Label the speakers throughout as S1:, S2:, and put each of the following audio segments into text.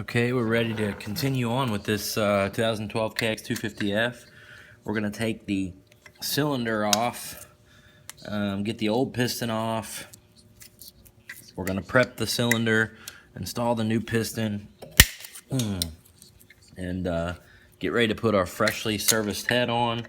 S1: Okay, we're ready to continue on with this 2012 KX250f. We're going to take the cylinder off, get the old piston off. We're going to prep the cylinder, install the new piston, and get ready to put our freshly serviced head on.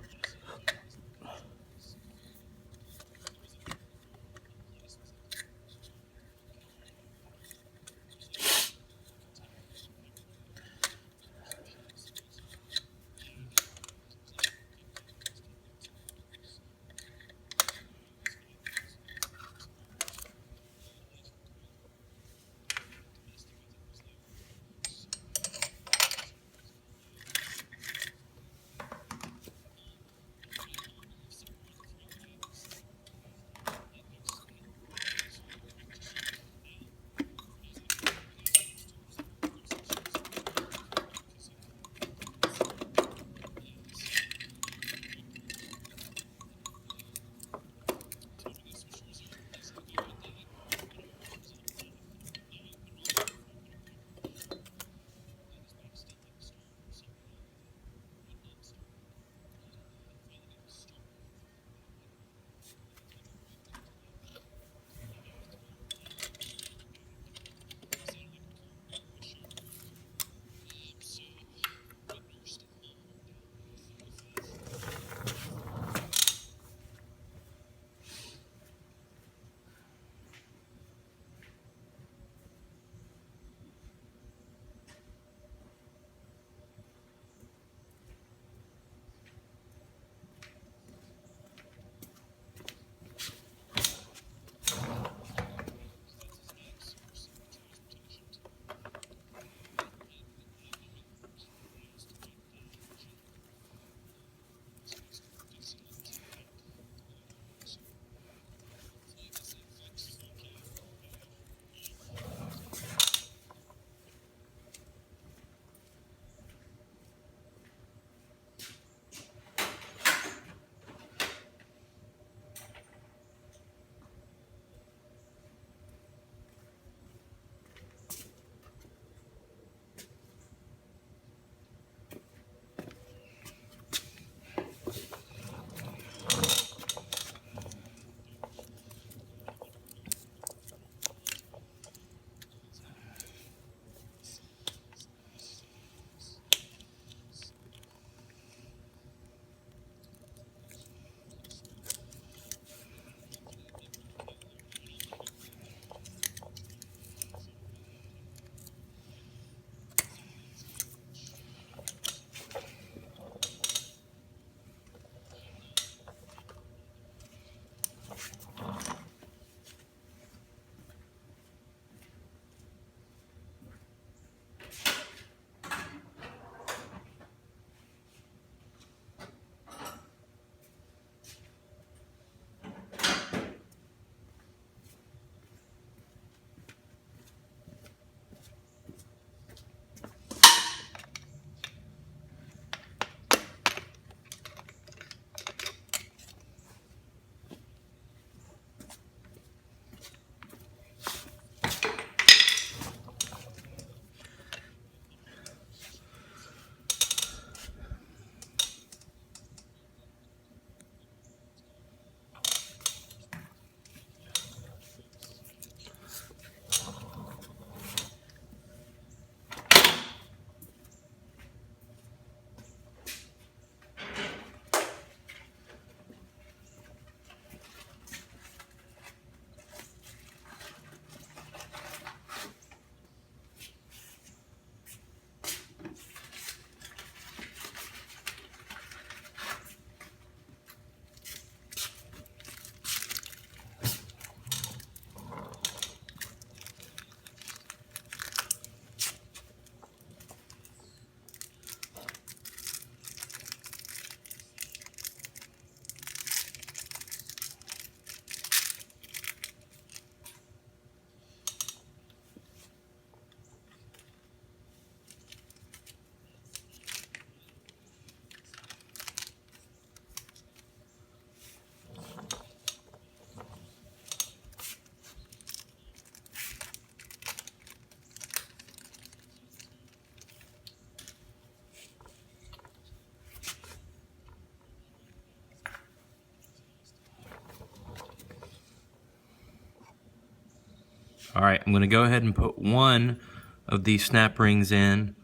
S1: All right, I'm gonna go ahead and put one of these snap rings in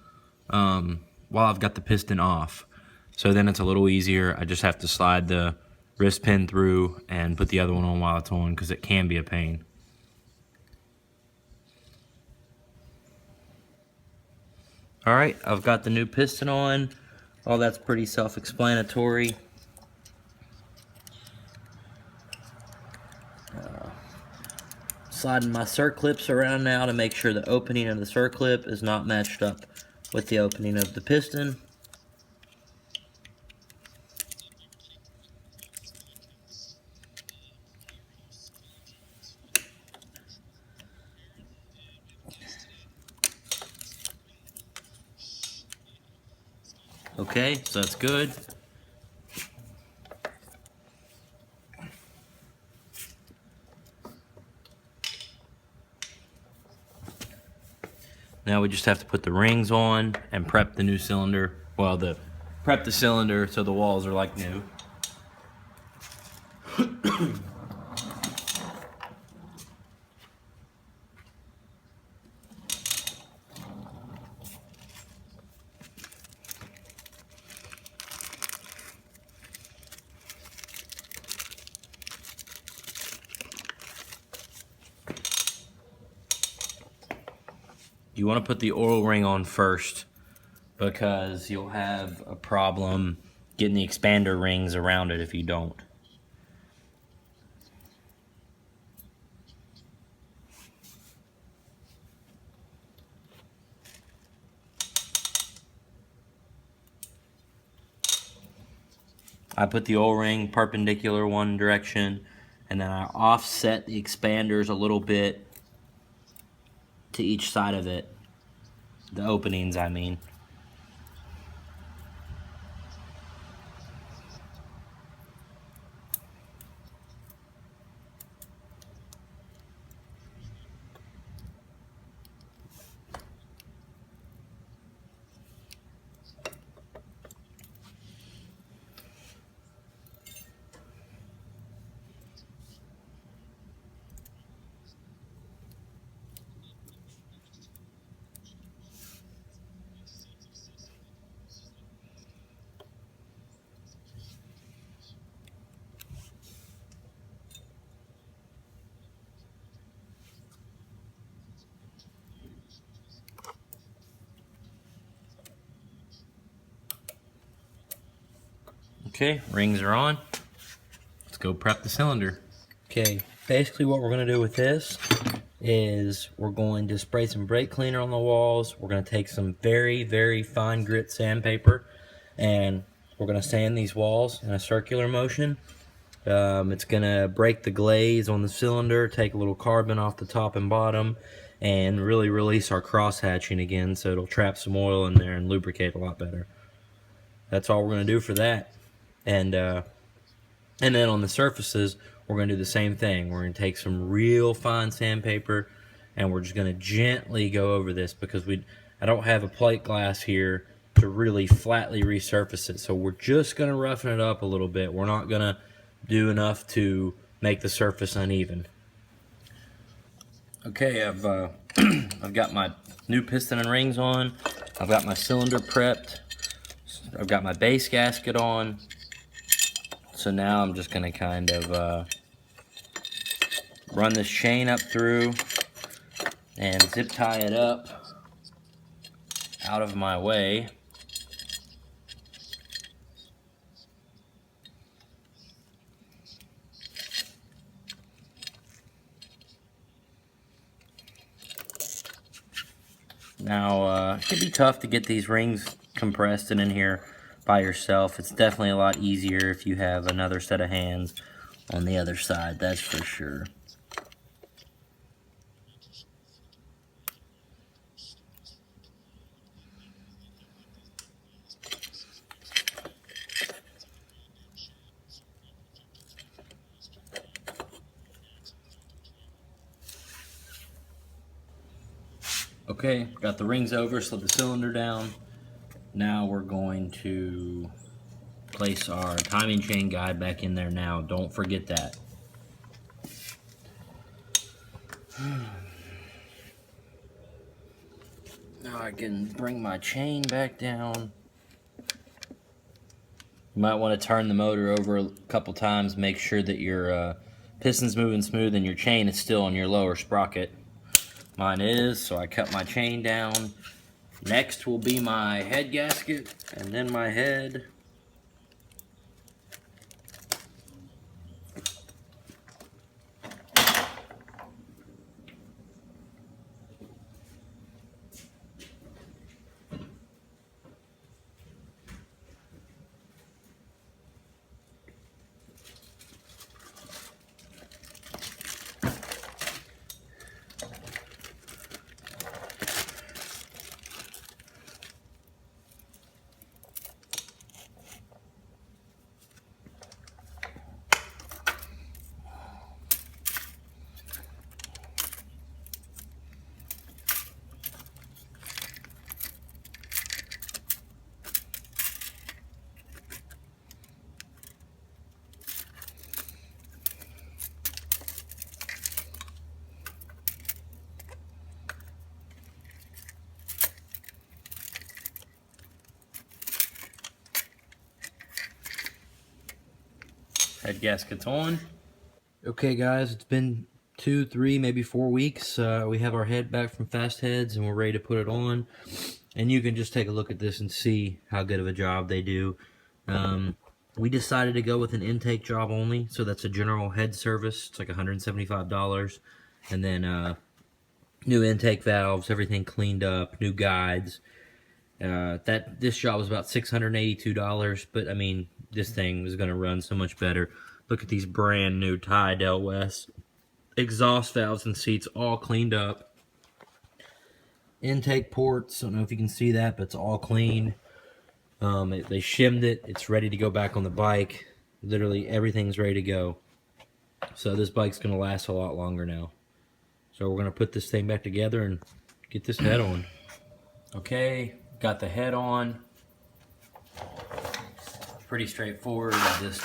S1: while I've got the piston off. So then it's a little easier. I just have to slide the wrist pin through and put the other one on while it's on, because it can be a pain. All right, I've got the new piston on. All that's pretty self-explanatory. Sliding my circlips around now to make sure the opening of the circlip is not matched up with the opening of the piston. Okay, so that's good. Now we just have to put the rings on and prep the new cylinder. Well, prep the cylinder so the walls are like new. You want to put the oil ring on first, because you'll have a problem getting the expander rings around it if you don't. I put the oil ring perpendicular one direction, and then I offset the expanders a little bit to each side of it. The openings, I mean. Okay, rings are on. Let's go prep the cylinder. Okay, basically what we're going to do with this is we're going to spray some brake cleaner on the walls. We're going to take some very, very fine grit sandpaper, and we're going to sand these walls in a circular motion. It's going to break the glaze on the cylinder, take a little carbon off the top and bottom, and really release our cross hatching again, so it'll trap some oil in there and lubricate a lot better. That's all we're going to do for that. And then on the surfaces, we're going to do the same thing. We're going to take some real fine sandpaper, and we're just going to gently go over this, because I don't have a plate glass here to really flatly resurface it. So we're just going to roughen it up a little bit. We're not going to do enough to make the surface uneven. Okay, I've got my new piston and rings on. I've got my cylinder prepped. I've got my base gasket on. So now I'm just going to kind of run this chain up through and zip tie it up out of my way. Now, it can be tough to get these rings compressed and in here by yourself. It's definitely a lot easier if you have another set of hands on the other side, that's for sure. Okay, got the rings over, slid the cylinder down. Now we're going to place our timing chain guide back in there now. Don't forget that. Now I can bring my chain back down. You might want to turn the motor over a couple times, make sure that your piston's moving smooth and your chain is still on your lower sprocket. Mine is, so I cut my chain down. Next will be my head gasket, and then my head. Head gasket's on. Okay guys, it's been 2, 3, maybe 4 weeks. We have our head back from Fast Heads and we're ready to put it on. And you can just take a look at this and see how good of a job they do. We decided to go with an intake job only, so that's a general head service. It's like $175. And then new intake valves, everything cleaned up, new guides. This job was about $682, but I mean, this thing was going to run so much better. Look at these brand new Ty Del West exhaust valves and seats, all cleaned up. Intake ports, I don't know if you can see that, but it's all clean. They shimmed it. It's ready to go back on the bike. Literally everything's ready to go. So this bike's going to last a lot longer now. So we're going to put this thing back together and get this head on. Okay, got the head on. Pretty straightforward. Just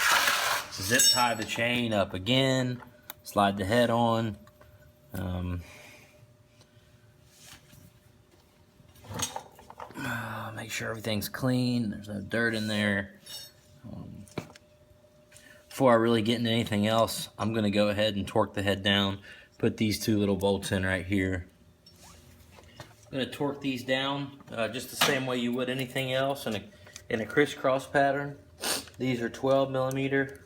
S1: zip tie the chain up again, slide the head on. Make sure everything's clean, there's no dirt in there. Before I really get into anything else, I'm going to go ahead and torque the head down. Put these 2 little bolts in right here. I'm going to torque these down just the same way you would anything else in a crisscross pattern. These are 12 millimeter.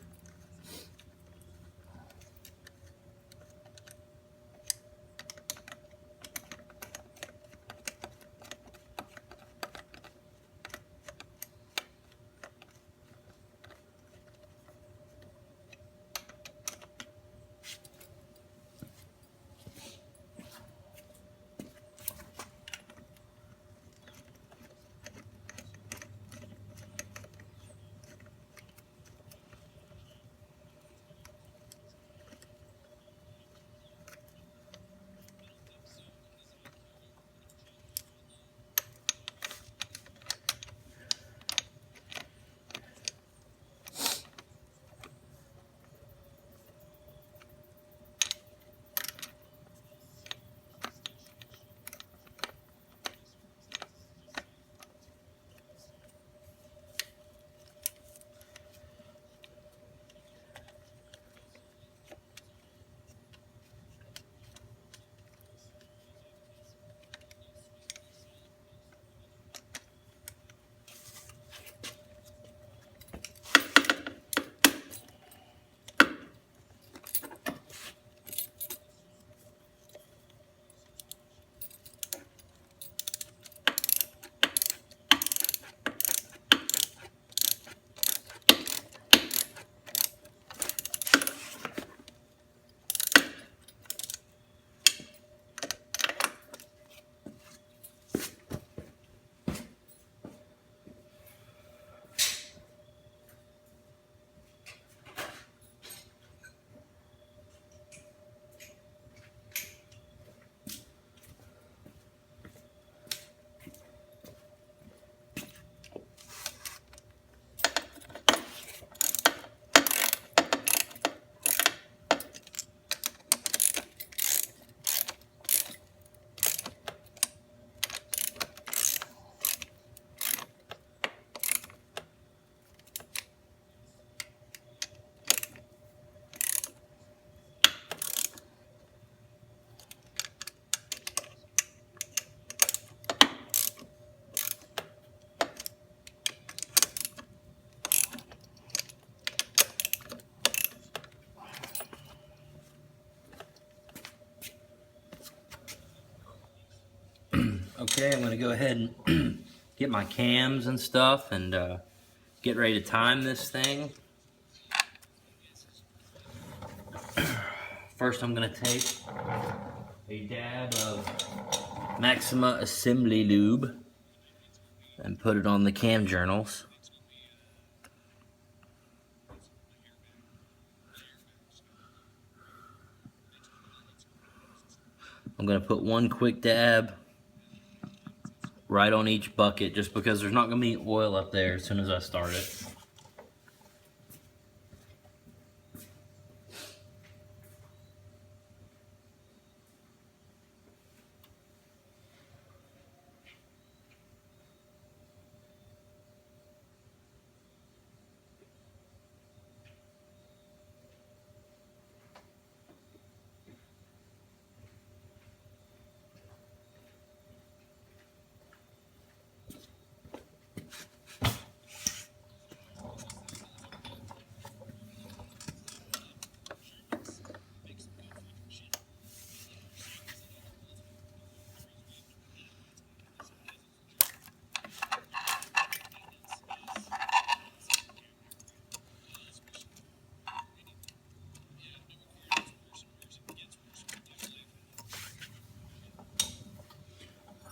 S1: Okay, I'm gonna go ahead and get my cams and stuff and get ready to time this thing. First I'm gonna take a dab of Maxima Assembly Lube and put it on the cam journals. I'm gonna put one quick dab right on each bucket just because there's not gonna be oil up there as soon as I start it.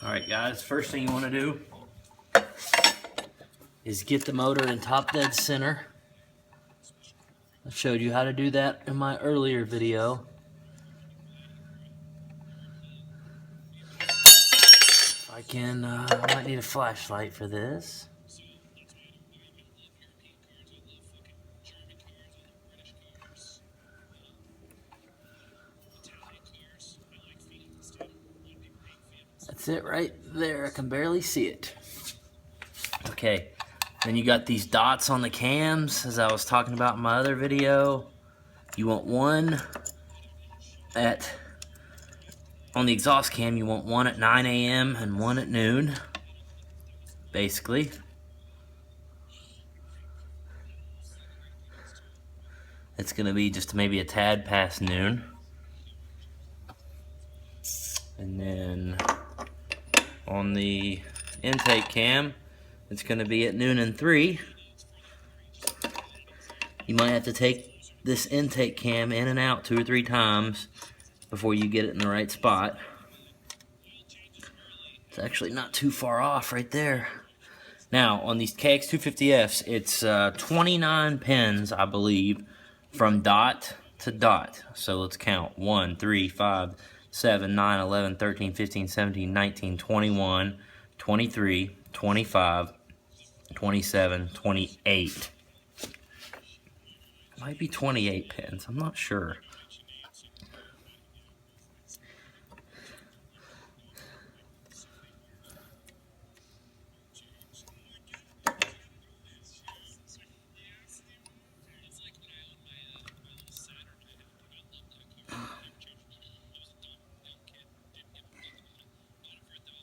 S1: Alright guys, first thing you want to do is get the motor in top dead center. I showed you how to do that in my earlier video. I might need a flashlight for this. That's it right there, I can barely see it. Okay, then you got these dots on the cams, as I was talking about in my other video. You want one on the exhaust cam, you want one at 9 a.m. and one at noon, basically. It's gonna be just maybe a tad past noon. And then on the intake cam, it's gonna be at noon and 3. You might have to take this intake cam in and out 2 or 3 times before you get it in the right spot. It's actually not too far off right there. Now, on these KX250Fs, it's 29 pins, I believe, from dot to dot. So let's count. 1, 3, 5, 7, 9, 11, 13, 15, 17, 19, 21, 23, 25, 27, 28. Might be 28 pins, I'm not sure.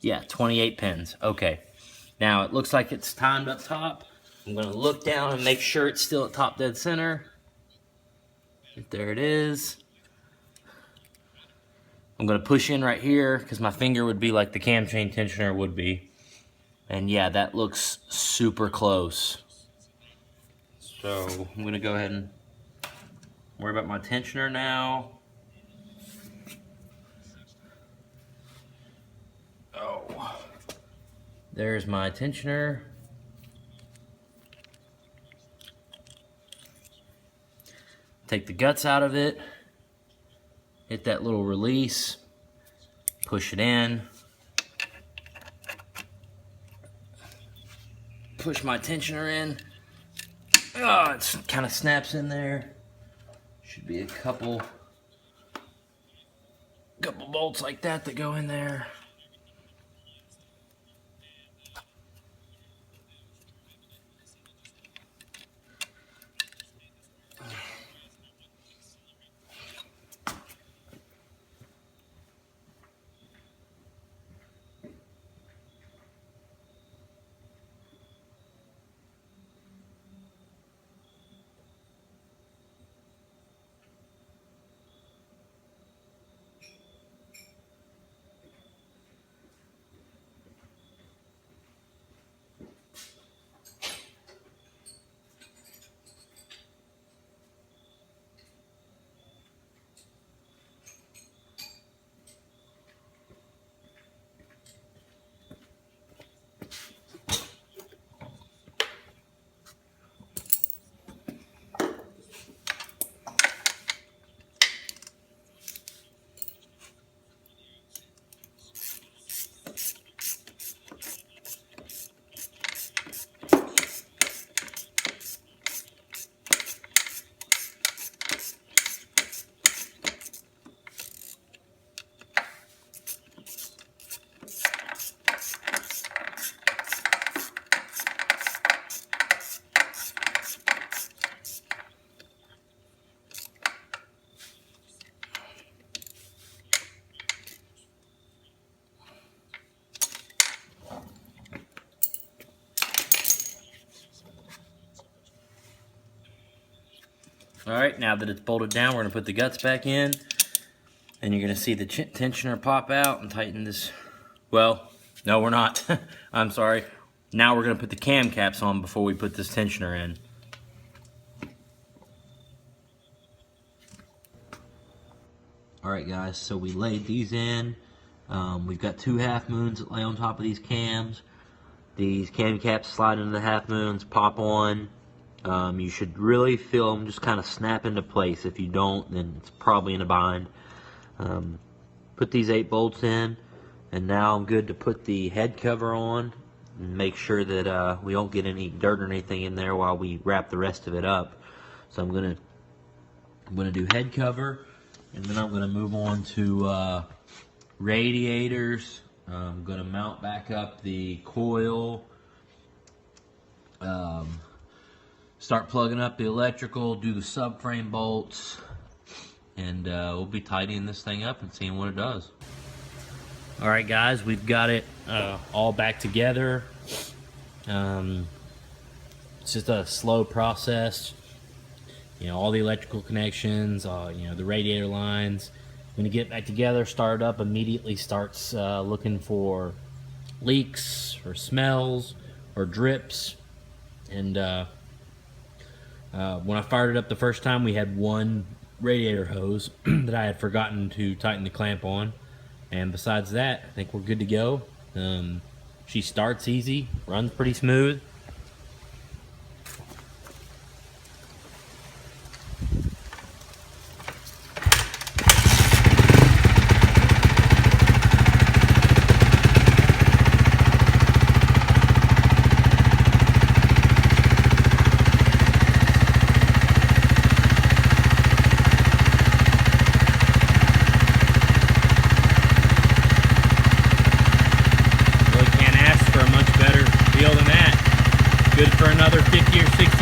S1: Yeah, 28 pins. Okay. Now, it looks like it's timed up top. I'm going to look down and make sure it's still at top dead center. There it is. I'm going to push in right here because my finger would be like the cam chain tensioner would be. And yeah, that looks super close. So I'm going to go ahead and worry about my tensioner now. Oh, there's my tensioner. Take the guts out of it. Hit that little release. Push it in. Push my tensioner in. Oh, it kind of snaps in there. Should be a couple bolts like that go in there. Alright, now that it's bolted down, we're going to put the guts back in. And you're going to see the tensioner pop out and tighten this. Well, no, we're not. I'm sorry. Now we're going to put the cam caps on before we put this tensioner in. Alright guys, so we laid these in. We've got 2 half moons that lay on top of these cams. These cam caps slide into the half moons, pop on. You should really feel them just kind of snap into place. If you don't, then it's probably in a bind. Put these 8 bolts in, and now I'm good to put the head cover on and make sure that we don't get any dirt or anything in there while we wrap the rest of it up. So I'm gonna do head cover, and then I'm gonna move on to radiators. I'm gonna mount back up the coil. Start plugging up the electrical, do the subframe bolts, and we'll be tidying this thing up and seeing what it does. Alright guys, we've got it all back together. It's just a slow process. You know, all the electrical connections, you know, the radiator lines. When you get back together, start it up, immediately starts looking for leaks or smells or drips. And when I fired it up the first time, we had one radiator hose that I had forgotten to tighten the clamp on. And besides that, I think we're good to go. She starts easy, runs pretty smooth. Good for another 50 or 60